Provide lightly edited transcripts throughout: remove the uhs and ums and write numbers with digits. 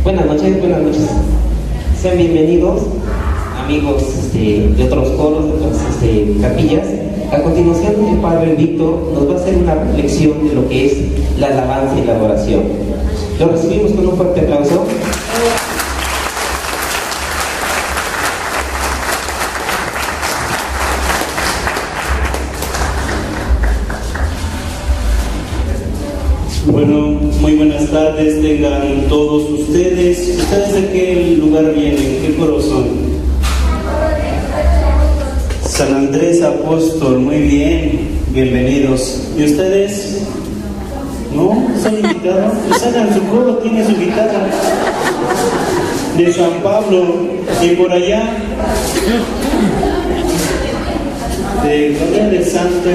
Buenas noches. Sean bienvenidos, amigos de otros coros, de otras capillas. A continuación, el Padre Víctor nos va a hacer una reflexión de lo que es la alabanza y la adoración. Lo recibimos con un fuerte aplauso. Bueno, muy buenas tardes tengan todos ustedes. ¿Ustedes de qué lugar vienen? ¿Qué coro son? San Andrés Apóstol, muy bien, bienvenidos. ¿Y ustedes? ¿No? ¿Son invitados? Pues hagan su coro, tiene su guitarra. De San Pablo, y por allá, de Santo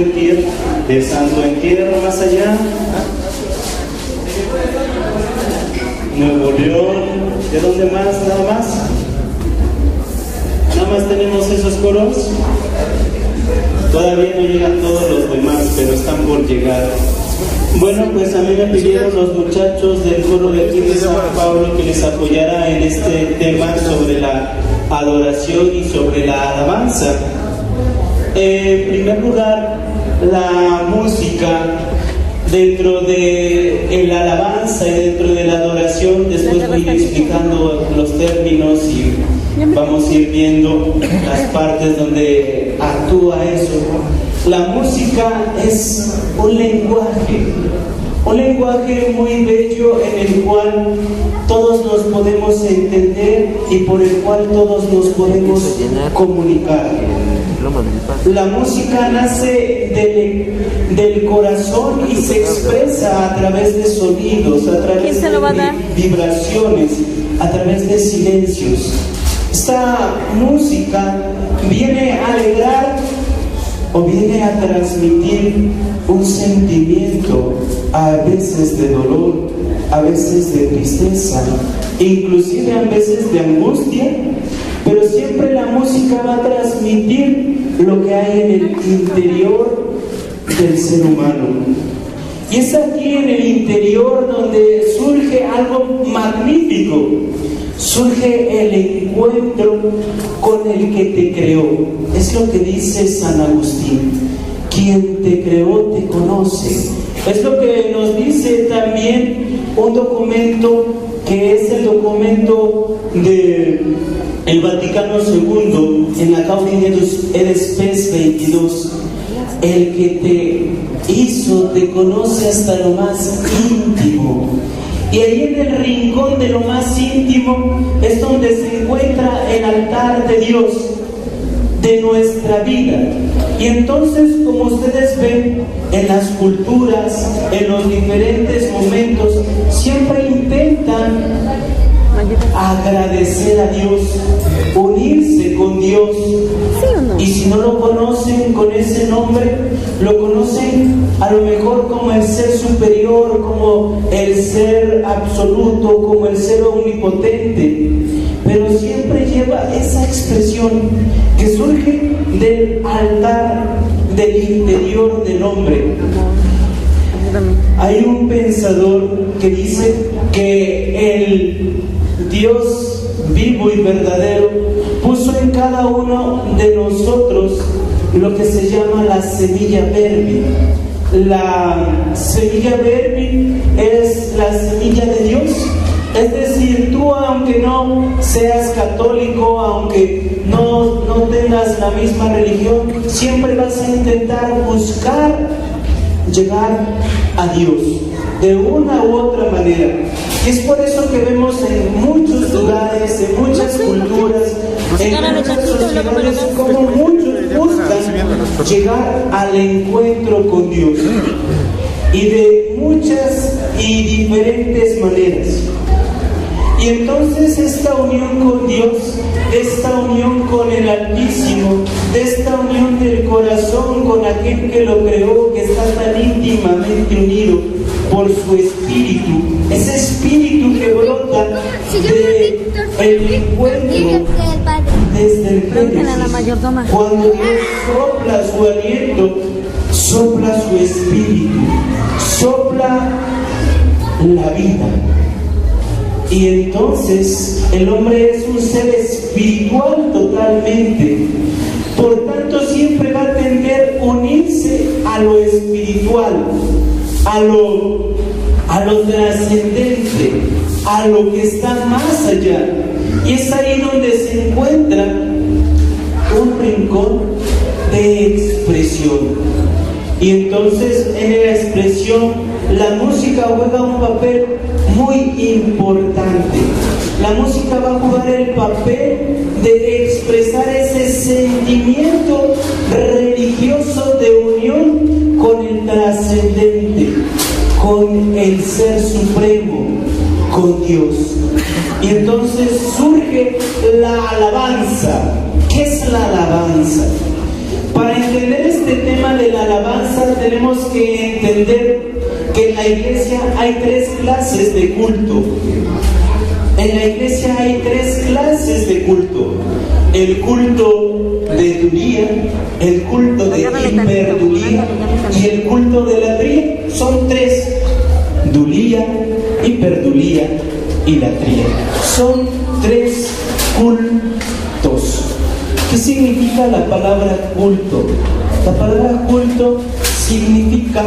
Entierro, más allá. Nuevo León, ¿de dónde más? Nada más tenemos esos coros. Todavía no llegan todos los demás, pero están por llegar. Bueno, pues a mí me pidieron los muchachos del coro de aquí de San Pablo que les apoyara en este tema sobre la adoración y sobre la alabanza. En primer lugar, la música dentro de la alabanza y dentro de la adoración. Después voy a ir explicando los términos y vamos a ir viendo las partes donde actúa eso. La música es un lenguaje muy bello en el cual todos nos podemos entender y por el cual todos nos podemos comunicar. La música nace del corazón y se expresa a través de sonidos, a través de vibraciones, a través de silencios. Esta música viene a alegrar o viene a transmitir un sentimiento, a veces de dolor, a veces de tristeza, inclusive a veces de angustia, pero siempre la música va a transmitir lo que hay en el interior del ser humano. Y es aquí en el interior donde surge algo magnífico. Surge el encuentro con el que te creó. Es lo que dice San Agustín. Quien te creó te conoce. Es lo que nos dice también un documento que es el documento del Vaticano II en la Gaudium et Spes 22. El que te hizo te conoce hasta lo más íntimo. Y ahí en el rincón de lo más íntimo es donde se encuentra el altar de Dios, de nuestra vida. Y entonces, como ustedes ven en las culturas, en los diferentes momentos, siempre intentan agradecer a Dios, unirse con Dios. Y si no lo conocen con ese nombre, lo conocen a lo mejor como el ser superior, como el ser absoluto, como el ser omnipotente, pero siempre lleva esa expresión que surge del altar del interior del hombre. Hay un pensador que dice que el Dios vivo y verdadero puso en cada uno de nosotros lo que se llama la semilla verbi. La semilla verbi es la semilla de Dios. Es decir, tú aunque no seas católico, aunque no tengas la misma religión, siempre vas a intentar buscar llegar a Dios de una u otra manera. Y es por eso que vemos en muchos lugares, en muchas culturas, en muchas sociedades, como muchos buscan llegar al encuentro con Dios. Y de muchas y diferentes maneras. Y entonces esta unión con Dios, esta unión con el Altísimo, esta unión del corazón con aquel que lo creó, que está tan íntimamente unido por su espíritu, ese espíritu que brota del encuentro desde el Génesis, cuando Dios sopla su aliento, sopla su espíritu, sopla la vida. Y entonces el hombre es un ser espiritual totalmente. Por tanto, siempre va a tender a unirse a lo espiritual, a lo trascendente, a lo que está más allá. Y es ahí donde se encuentra un rincón de expresión. Y entonces en la expresión la música juega un papel muy importante. La música va a jugar el papel de expresar ese sentimiento religioso de unión con el trascendente, con el Ser Supremo, con Dios. Y entonces surge la alabanza. ¿Qué es la alabanza? Para entender este tema de la alabanza tenemos que entender que en la iglesia hay 3 clases de culto. En la iglesia hay 3 clases de culto. El culto de Dulía, el culto de Hiperdulía y el culto de latría. Son 3: Dulía, Hiperdulía y latría. Son 3 cultos. ¿Qué significa la palabra culto? La palabra culto significa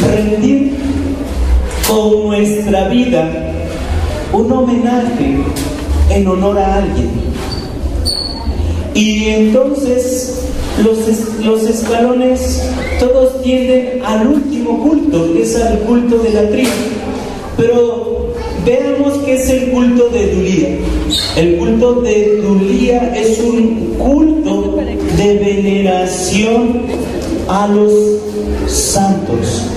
rendir con nuestra vida un homenaje en honor a alguien. Y entonces los escalones todos tienden al último culto, que es al culto de la tribu. Pero veamos qué es el culto de Dulía. El culto de Dulía es un culto de veneración a los santos,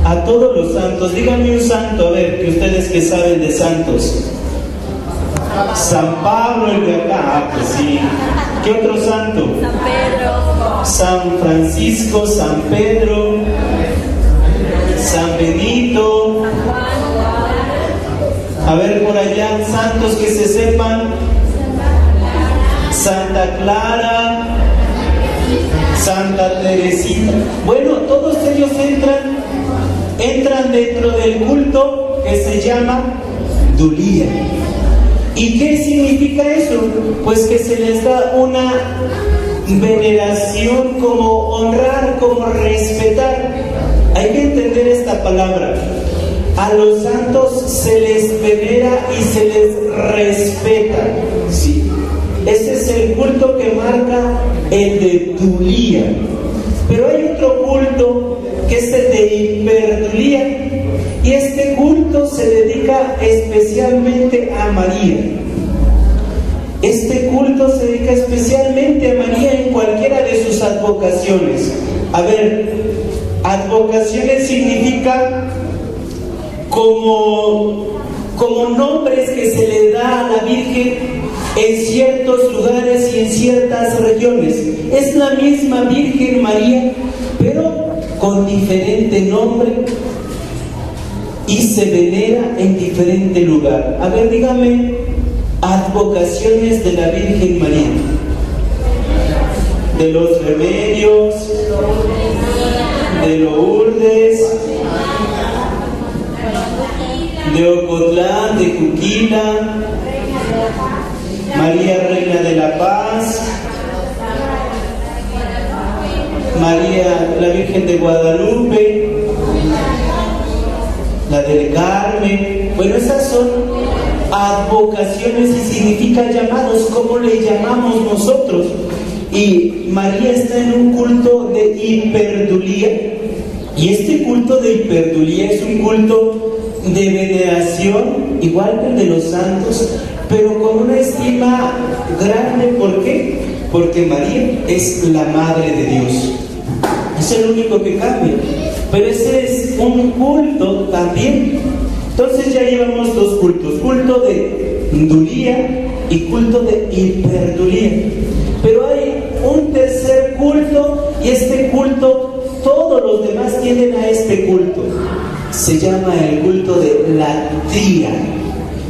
a todos los santos. Díganme un santo, a ver, que ustedes que saben de santos. San Pablo, el de acá, pues sí. ¿Qué otro santo? San Pedro. San Francisco, San Pedro, San Benito. A ver por allá, santos que se sepan. Santa Clara, Santa Teresita. Bueno, todos ellos entran dentro del culto que se llama Dulía. ¿Y qué significa eso? Pues que se les da una veneración, como honrar, como respetar. Hay que entender esta palabra. A los santos se les venera y se les respeta. ¿Sí? Ese es el culto que marca el de Dulía. Pero hay otro culto que es el de Hiperdulía. Y este culto se dedica especialmente a María. Este culto se dedica especialmente a María en cualquiera de sus advocaciones. A ver, advocaciones significa como nombres que se le da a la Virgen en ciertos lugares y en ciertas regiones. Es la misma Virgen María, pero con diferente nombre, y se venera en diferente lugar. A ver, dígame, advocaciones de la Virgen María. De los Remedios, de Lourdes, de Ocotlán, de Juquila, María Reina de la Paz, María la Virgen de Guadalupe, la del Carmen. Bueno, esas son advocaciones y significa llamados, como le llamamos nosotros. Y María está en un culto de Hiperdulía, y este culto de Hiperdulía es un culto de veneración, igual que el de los santos, pero con una estima grande. ¿Por qué? Porque María es la Madre de Dios. Es el único que cambia. Pero ese es un culto también. Entonces ya llevamos 2 cultos: culto de Dulía y culto de Hiperdulía. Pero hay un tercer culto, y este culto, todos los demás tienden a este culto. Se llama el culto de latría.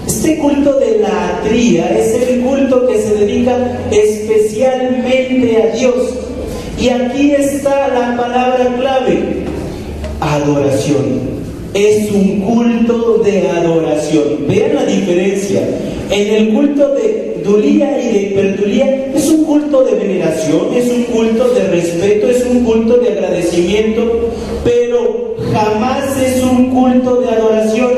Este culto de latría es el culto que se dedica especialmente a Dios. Y aquí está la palabra clave: adoración. es un culto de adoración. Vean la diferencia. En el culto de dulía y de hiperdulía es un culto de veneración, es un culto de respeto, es un culto de agradecimiento, pero jamás es un culto de adoración.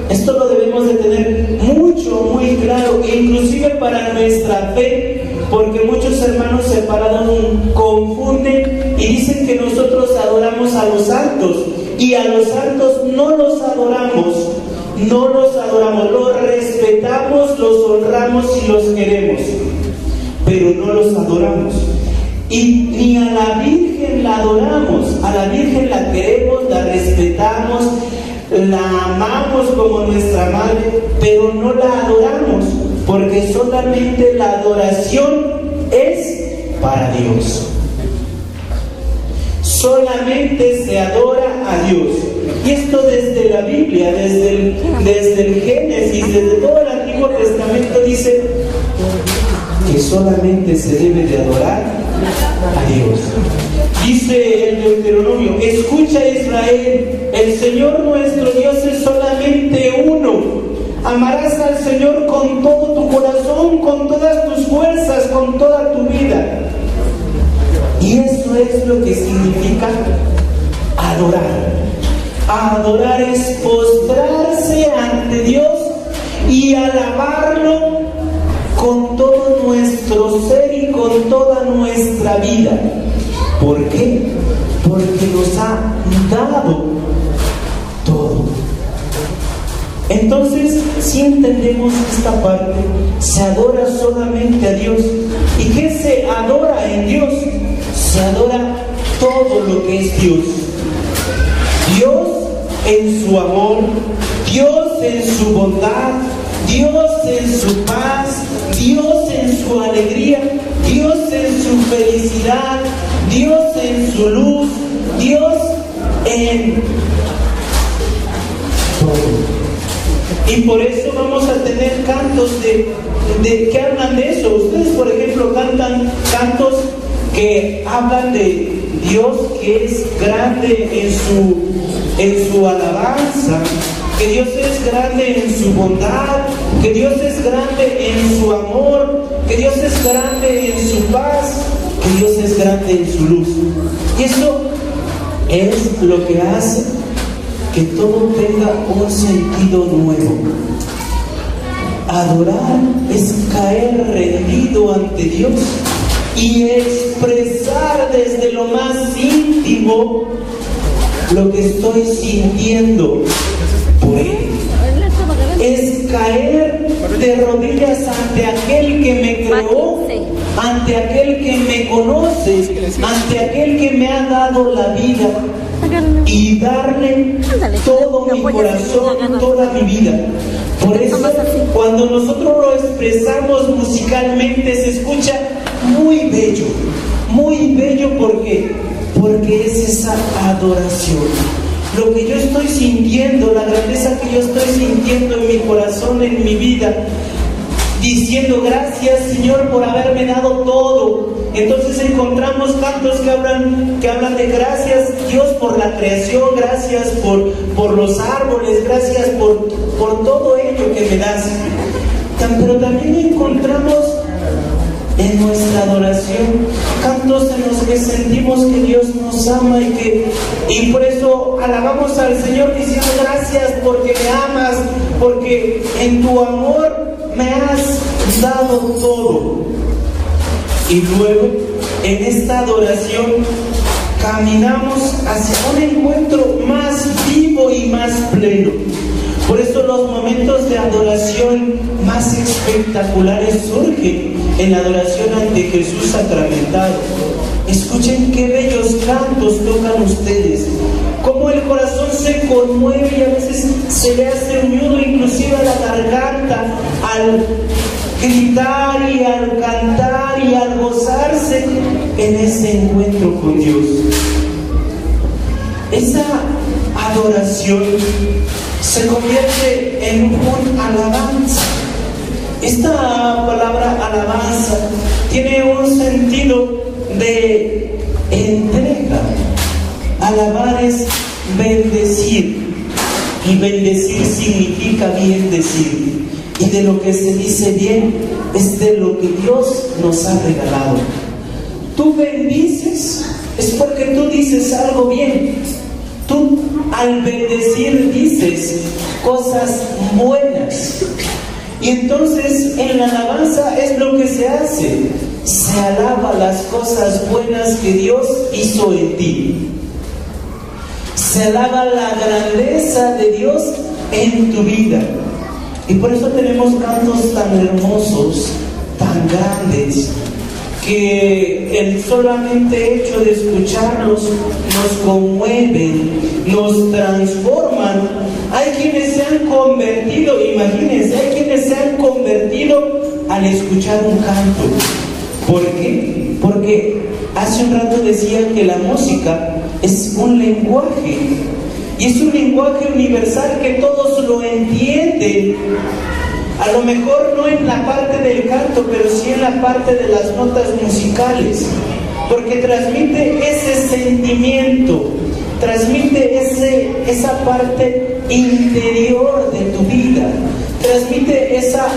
Esto lo debemos de tener muy claro, inclusive para nuestra fe, porque muchos hermanos separados confunden y dicen que nosotros adoramos a los santos, y a los santos no los adoramos, los respetamos, los honramos y los queremos, pero no los adoramos. Y ni a la Virgen la adoramos, a la Virgen la queremos, la respetamos, la amamos como nuestra madre, pero no la adoramos, porque solamente la adoración es para Dios. Solamente se adora a Dios. Y esto desde la Biblia, desde el Génesis, desde todo el Antiguo Testamento dice que solamente se debe de adorar a Dios. Dice el Deuteronomio: escucha Israel, el Señor nuestro Dios es solamente uno. Amarás al Señor con todo tu corazón, con todas tus fuerzas, con toda tu vida. Y eso es lo que significa adorar. Adorar es postrarse ante Dios y alabarlo con todo nuestro ser y con toda nuestra vida. ¿Por qué? Porque nos ha dado todo. Entonces, si entendemos esta parte, se adora solamente a Dios. ¿Y qué se adora en Dios? Se adora todo lo que es Dios. Dios en su amor, Dios en su bondad, Dios en su paz, Dios en su alegría, Dios en su felicidad, Dios en su luz, Dios en todo. Y por eso vamos a tener cantos que hablan de eso. Ustedes, por ejemplo, cantan cantos que hablan de Dios, que es grande en su alabanza, que Dios es grande en su bondad, que Dios es grande en su amor, que Dios es grande en su paz, que Dios es grande en su luz. Y eso es lo que hace que todo tenga un sentido nuevo. Adorar es caer rendido ante Dios y expresar desde lo más íntimo lo que estoy sintiendo por Él. Es caer de rodillas ante aquel que me creó, ante aquel que me conoce, ante aquel que me ha dado la vida, y darle todo mi corazón, toda mi vida. Por eso, cuando nosotros lo expresamos musicalmente, se escucha muy bello, porque es esa adoración. Lo que yo estoy sintiendo, la grandeza que yo estoy sintiendo en mi corazón, en mi vida, diciendo gracias, Señor, por haberme dado todo. Entonces encontramos cantos que hablan de gracias, Dios, por la creación, gracias por los árboles, gracias por todo ello que me das. Pero también encontramos en nuestra adoración cantos en los que sentimos que Dios nos ama y por eso alabamos al Señor diciendo gracias porque me amas, porque en tu amor me has dado todo. Y luego en esta adoración caminamos hacia un encuentro más vivo y más pleno. Por eso los momentos de adoración más espectaculares surgen en la adoración ante Jesús sacramentado. Escuchen qué bellos cantos tocan ustedes, cómo el corazón se conmueve y a veces se le hace un nudo inclusive a la garganta al gritar y al cantar y al gozarse en ese encuentro con Dios. Esa adoración se convierte en un alabanza. Esta palabra alabanza tiene un sentido de entrega. Alabar es bendecir. Y bendecir significa bien decir. Y de lo que se dice bien es de lo que Dios nos ha regalado. Tú bendices, es porque tú dices algo bien. Tú al bendecir dices cosas buenas. Y entonces en la alabanza es lo que se hace. Se alaba las cosas buenas que Dios hizo en ti. Se alaba la grandeza de Dios en tu vida. Y por eso tenemos cantos tan hermosos, tan grandes, que el solamente hecho de escucharlos nos conmueven, nos transforman. Hay quienes se han convertido, imagínense, hay quienes se han convertido al escuchar un canto. ¿Por qué? Porque hace un rato decía que la música es un lenguaje, y es un lenguaje universal que todos lo entienden. A lo mejor no en la parte del canto, pero sí en la parte de las notas musicales, porque transmite ese sentimiento, transmite esa parte interior de tu vida, transmite esa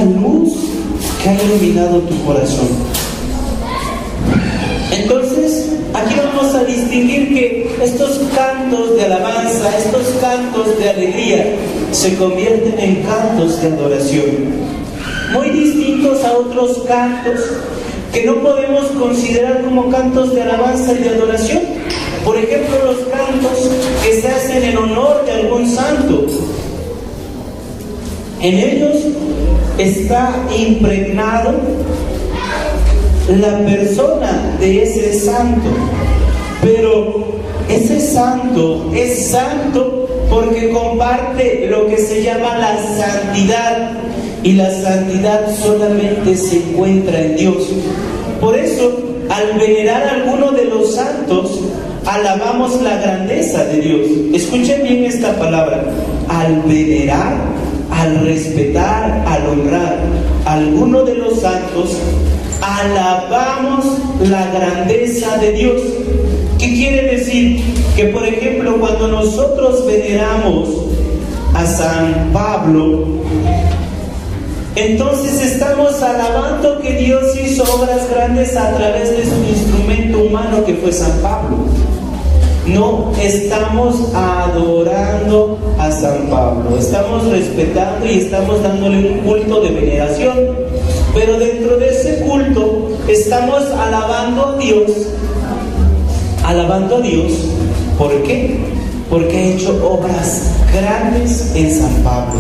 luz que ha iluminado tu corazón. Entonces, aquí vamos a distinguir que estos cantos de alabanza, estos cantos de alegría, se convierten en cantos de adoración, muy distintos a otros cantos que no podemos considerar como cantos de alabanza y de adoración. Por ejemplo, los cantos que se hacen en honor de algún santo. En ellos está impregnado la persona de ese santo, pero ese santo es santo porque comparte lo que se llama la santidad, y la santidad solamente se encuentra en Dios. Por eso, al venerar a alguno de los santos, alabamos la grandeza de Dios. Escuchen bien esta palabra: al venerar, al respetar, al honrar a alguno de los santos, alabamos la grandeza de Dios. ¿Qué quiere decir? Que por ejemplo, cuando nosotros veneramos a San Pablo, entonces estamos alabando que Dios hizo obras grandes a través de su instrumento humano que fue San Pablo. No estamos adorando a San Pablo, estamos respetando y estamos dándole un culto de veneración, pero dentro de ese culto estamos alabando a Dios. Alabando a Dios, ¿por qué? Porque ha hecho obras grandes en San Pablo.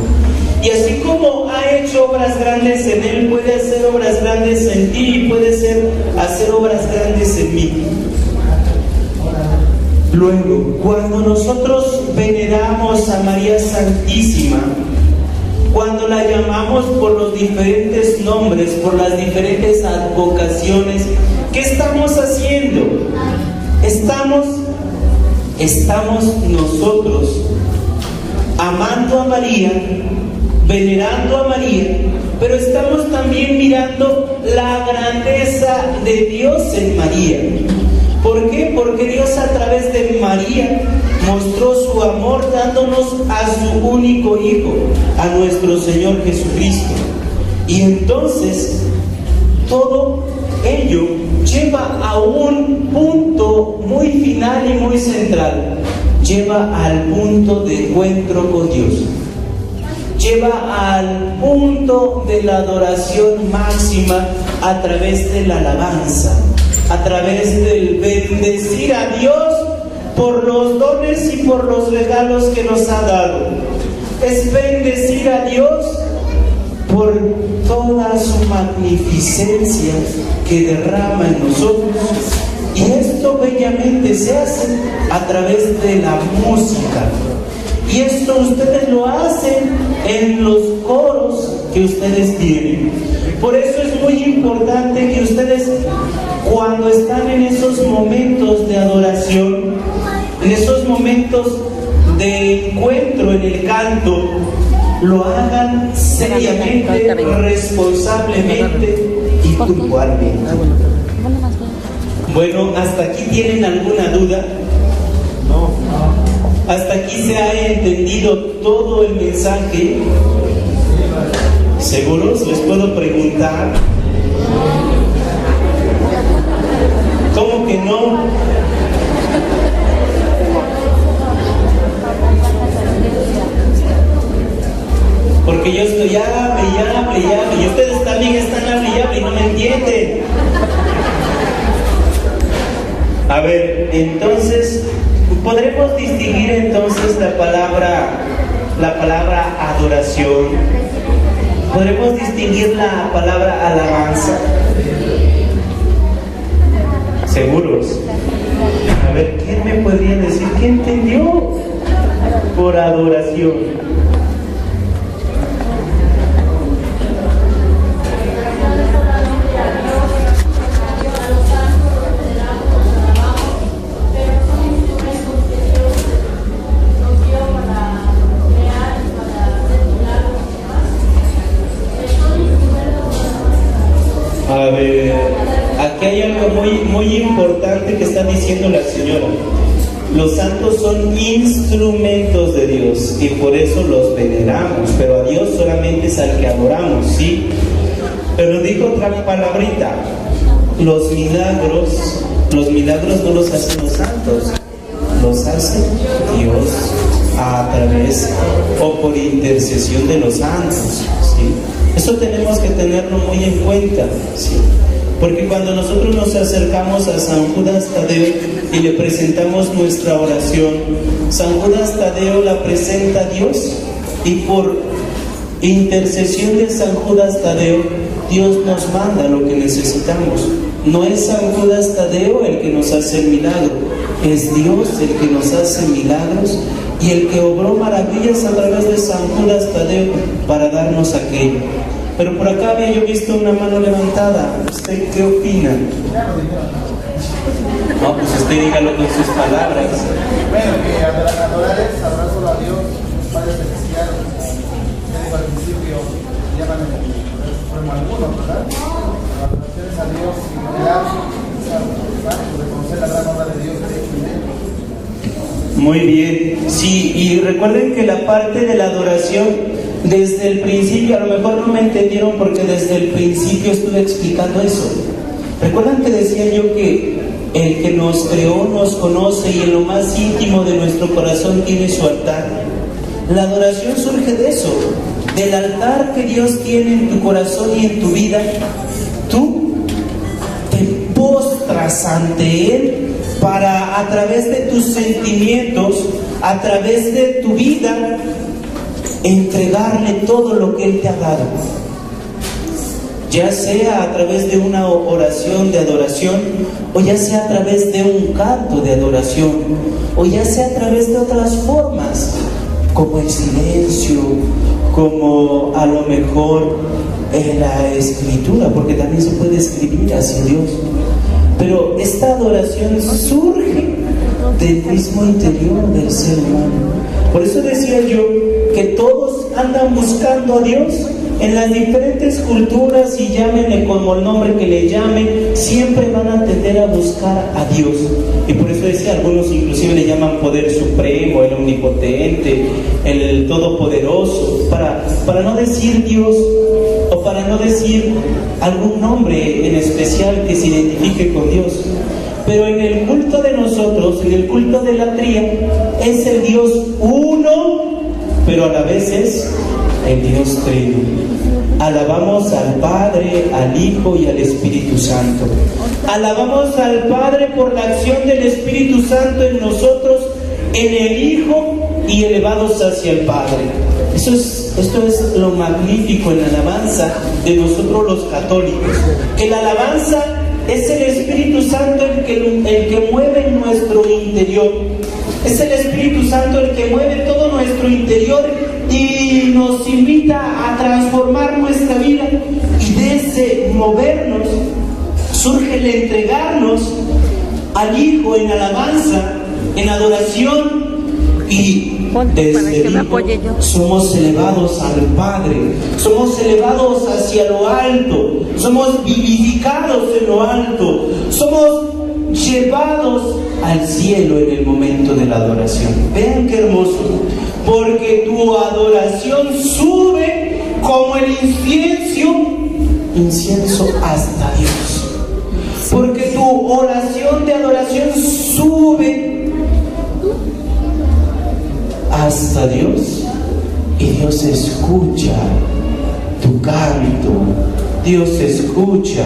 Y así como ha hecho obras grandes en él, puede hacer obras grandes en ti y puede hacer obras grandes en mí. Luego, cuando nosotros veneramos a María Santísima, cuando la llamamos por los diferentes nombres, por las diferentes advocaciones, ¿qué estamos haciendo? Estamos nosotros amando a María, venerando a María, pero estamos también mirando la grandeza de Dios en María. ¿Por qué? Porque Dios a través de María mostró su amor dándonos a su único Hijo, a nuestro Señor Jesucristo. Y entonces todo ello lleva a un punto muy final y muy central. Lleva al punto de encuentro con Dios. Lleva al punto de la adoración máxima a través de la alabanza, a través del bendecir a Dios por los dones y por los regalos que nos ha dado. Es bendecir a Dios por toda su magnificencia que derrama en nosotros. Y esto bellamente se hace a través de la música. Y esto ustedes lo hacen en los coros que ustedes tienen. Por eso es muy importante que ustedes, cuando están en esos momentos de adoración, en esos momentos de encuentro en el canto, lo hagan seriamente, responsablemente y puntualmente. Bueno, ¿hasta aquí tienen alguna duda? No. ¿Hasta aquí se ha entendido todo el mensaje? ¿Seguros? ¿Les puedo preguntar? ¿Cómo que no? Porque yo estoy hable, y ustedes también están hable y no me entienden. A ver, entonces, ¿podremos distinguir entonces la palabra adoración? ¿Podremos distinguir la palabra alabanza? ¿Seguros? A ver, ¿quién me podría decir qué entendió por adoración? A ver, aquí hay algo muy importante que está diciendo la señora. Los santos son instrumentos de Dios y por eso los veneramos, pero a Dios solamente es al que adoramos, ¿sí? Pero dijo otra palabrita: los milagros no los hacen los santos, los hace Dios a través o por intercesión de los santos, ¿sí? Eso tenemos que tenerlo muy en cuenta, ¿sí? Porque cuando nosotros nos acercamos a San Judas Tadeo y le presentamos nuestra oración, San Judas Tadeo la presenta a Dios, y por intercesión de San Judas Tadeo, Dios nos manda lo que necesitamos. No es San Judas Tadeo el que nos hace el milagro, es Dios el que nos hace milagros y el que obró maravillas a través de San Judas Tadeo para darnos aquello. Pero por acá había yo visto una mano levantada. ¿Usted qué opina? No, pues usted dígalo con sus palabras. Bueno, que adorar es adorar solo a Dios, Padre Celestial. Ya digo al principio, llaman como algunos, ¿verdad? Adoración es a Dios y venerar, reconocer la gran obra de Dios que hecho en él. Muy bien, sí, y recuerden que la parte de la adoración, desde el principio, a lo mejor no me entendieron porque desde el principio estuve explicando eso. ¿Recuerdan que decía yo que el que nos creó nos conoce y en lo más íntimo de nuestro corazón tiene su altar? La adoración surge de eso, del altar que Dios tiene en tu corazón y en tu vida. Tú te postras ante Él para, a través de tus sentimientos, a través de tu vida, entregarle todo lo que Él te ha dado, ya sea a través de una oración de adoración, o ya sea a través de un canto de adoración, o ya sea a través de otras formas, como el silencio, como a lo mejor en la escritura, porque también se puede escribir hacia Dios. Pero esta adoración surge del mismo interior del ser humano. Por eso decía yo que todos andan buscando a Dios en las diferentes culturas, y llámenle como el nombre que le llamen, siempre van a tender a buscar a Dios. Y por eso decía, algunos inclusive le llaman poder supremo, el omnipotente, el todopoderoso, para no decir Dios, o para no decir algún nombre en especial que se identifique con Dios. Pero en el culto de nosotros, en el culto de la tría, es el Dios uno, pero a la vez es el Dios trino. Alabamos al Padre, al Hijo y al Espíritu Santo. Alabamos al Padre por la acción del Espíritu Santo en nosotros, en el Hijo, y elevados hacia el Padre. Esto es lo magnífico en la alabanza de nosotros los católicos, que la alabanza es el Espíritu Santo el que mueve nuestro interior. Es el Espíritu Santo el que mueve todo nuestro interior y nos invita a transformar nuestra vida. Y de ese movernos surge el entregarnos al Hijo en alabanza, en adoración, y desde el Hijo somos elevados al Padre, somos elevados hacia lo alto, somos vivificados en lo alto, somos llevados al cielo en el momento de la adoración. Vean qué hermoso, porque tu adoración sube como el incienso hasta Dios. Porque tu oración de adoración sube hasta Dios y Dios escucha tu canto, Dios escucha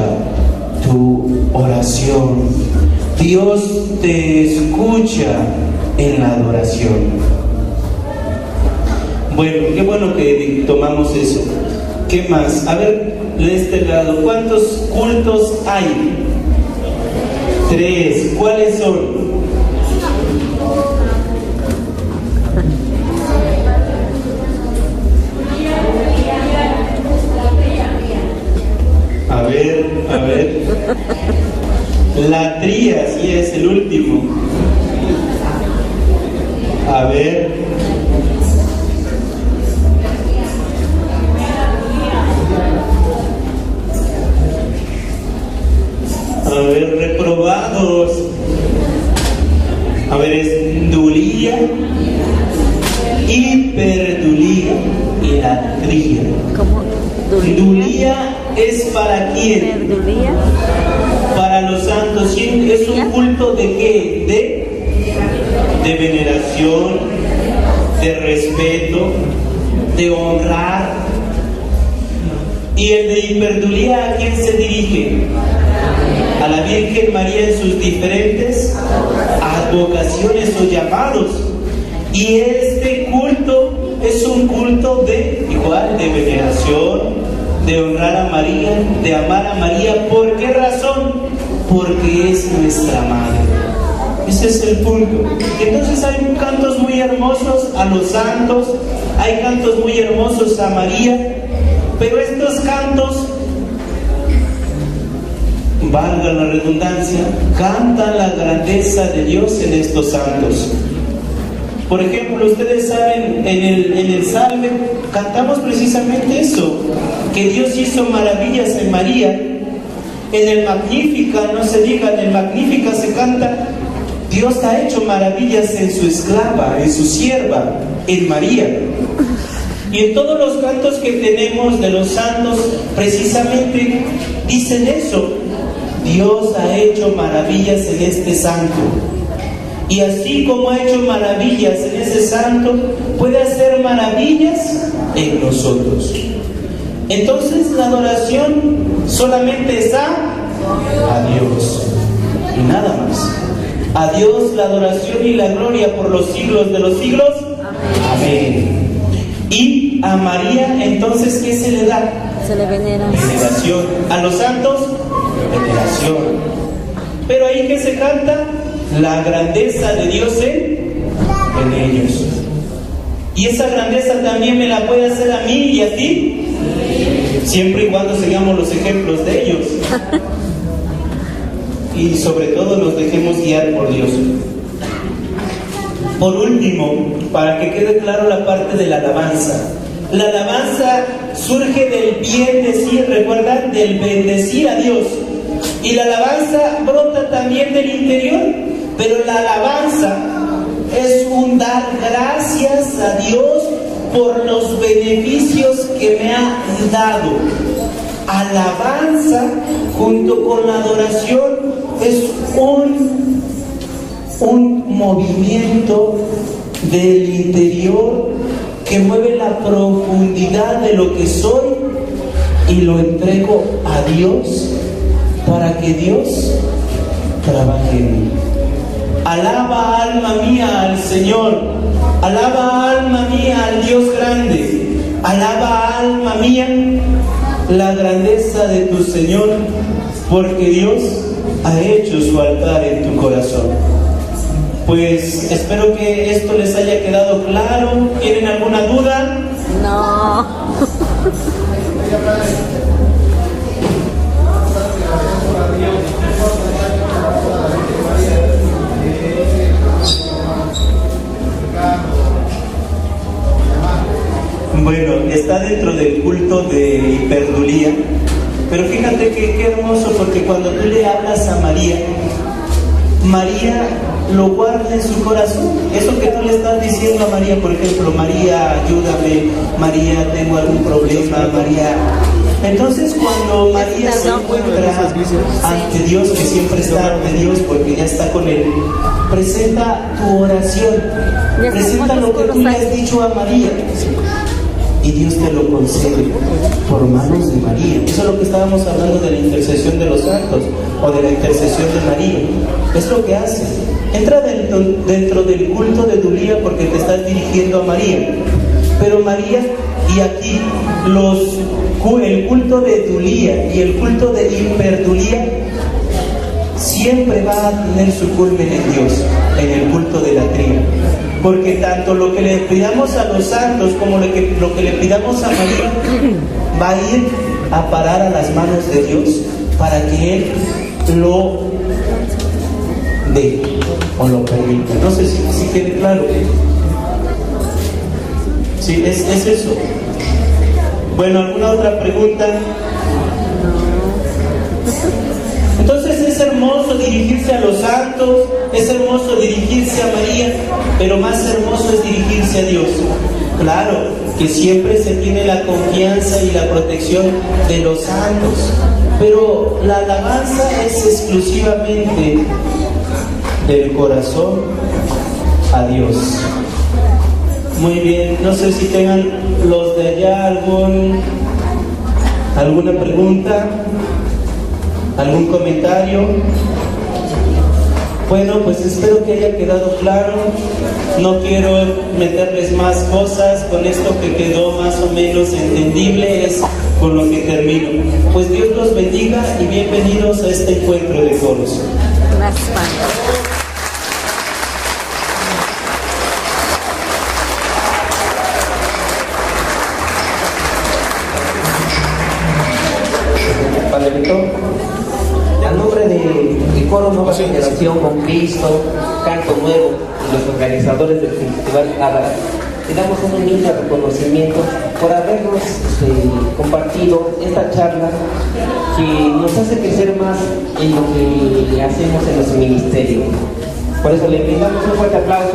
tu oración, Dios te escucha en la adoración. Bueno, qué bueno que tomamos eso. ¿Qué más? A ver, de este lado, ¿cuántos cultos hay? 3. ¿Cuáles son? A ver. La tría, sí, es el último. A ver. Reprobados. A ver, es dulía, hiperdulía y latría. ¿Cómo? Dulía es para quién? ¿Dulía? Para los santos. Es un culto de qué? De veneración, de respeto, de honrar. Y el de hiperdulía, ¿a quién se dirige? A la Virgen María en sus diferentes advocaciones o llamados. Y este culto es un culto de veneración, de honrar a María, de amar a María. ¿Por qué razón? Porque es nuestra madre. Ese es el punto. Entonces hay cantos muy hermosos a los santos, hay cantos muy hermosos a María, pero estos cantos, valga la redundancia, cantan la grandeza de Dios en estos santos. Por ejemplo, ustedes saben, en el Salve cantamos precisamente eso, que Dios hizo maravillas en María. En el Magnífica, no se diga, en el Magnífica se canta, Dios ha hecho maravillas en su esclava, en su sierva, en María. Y en todos los cantos que tenemos de los santos, precisamente dicen eso. Dios ha hecho maravillas en este santo. Y así como ha hecho maravillas en ese santo, puede hacer maravillas en nosotros. Entonces la adoración solamente es a Dios y nada más. A Dios la adoración y la gloria por los siglos de los siglos. Amén. Y a María, entonces, ¿qué se le da? Se le venera. Veneración. A los santos, veneración. Pero ahí que se canta la grandeza de Dios en ellos. Y esa grandeza también me la puede hacer a mí y a ti, siempre y cuando sigamos los ejemplos de ellos. Y sobre todo nos dejemos guiar por Dios. Por último, para que quede claro la parte de la alabanza. La alabanza surge del bien decir, ¿recuerdan? Del bendecir a Dios. Y la alabanza brota también del interior, pero la alabanza es un dar gracias a Dios por los beneficios que me ha dado. Alabanza junto con la adoración es un movimiento del interior que mueve la profundidad de lo que soy y lo entrego a Dios para que Dios trabaje en mí. Alaba alma mía al Señor, alaba alma mía al Dios grande, alaba alma mía la grandeza de tu Señor, porque Dios ha hecho su altar en tu corazón. Pues espero que esto les haya quedado claro. ¿Tienen alguna duda? No. Bueno, está dentro del culto de hiperdulía, pero fíjate que qué hermoso, porque cuando tú le hablas a María, María lo guarda en su corazón. Eso que tú le estás diciendo a María, por ejemplo, María, ayúdame, María, tengo algún problema, María. Entonces cuando María se encuentra ante Dios, que siempre está ante Dios porque ya está con Él, presenta tu oración, presenta lo que tú le has dicho a María, y Dios te lo concede por manos de María. Eso es lo que estábamos hablando de la intercesión de los santos, o de la intercesión de María. Es lo que hace. Entra dentro del culto de Dulía porque te estás dirigiendo a María. Pero María, y aquí el culto de Dulía y el culto de hiperdulía siempre va a tener su culmen en Dios, en el culto de la tría. Porque tanto lo que le pidamos a los santos como lo que le pidamos a María va a ir a parar a las manos de Dios para que Él lo dé o lo permita. No sé si quede claro. Sí, es eso. Bueno, ¿alguna otra pregunta? Entonces es hermoso dirigirse a los santos, es hermoso dirigirse a María, pero más hermoso es dirigirse a Dios. Claro, que siempre se tiene la confianza y la protección de los santos, pero la alabanza es exclusivamente del corazón a Dios. Muy bien, no sé si tengan los de allá alguna pregunta, algún comentario. Bueno, pues espero que haya quedado claro. No quiero meterles más cosas. Con esto que quedó más o menos entendible es con lo que termino. Pues Dios los bendiga y bienvenidos a este encuentro de coros. Gracias, Padre. A nombre de Coro Nueva Generación con Cristo, Canto Nuevo y los organizadores del Festival Ágara, le damos un humilde reconocimiento por habernos compartido esta charla que nos hace crecer más en lo que hacemos en nuestro ministerio. Por eso le brindamos un fuerte aplauso.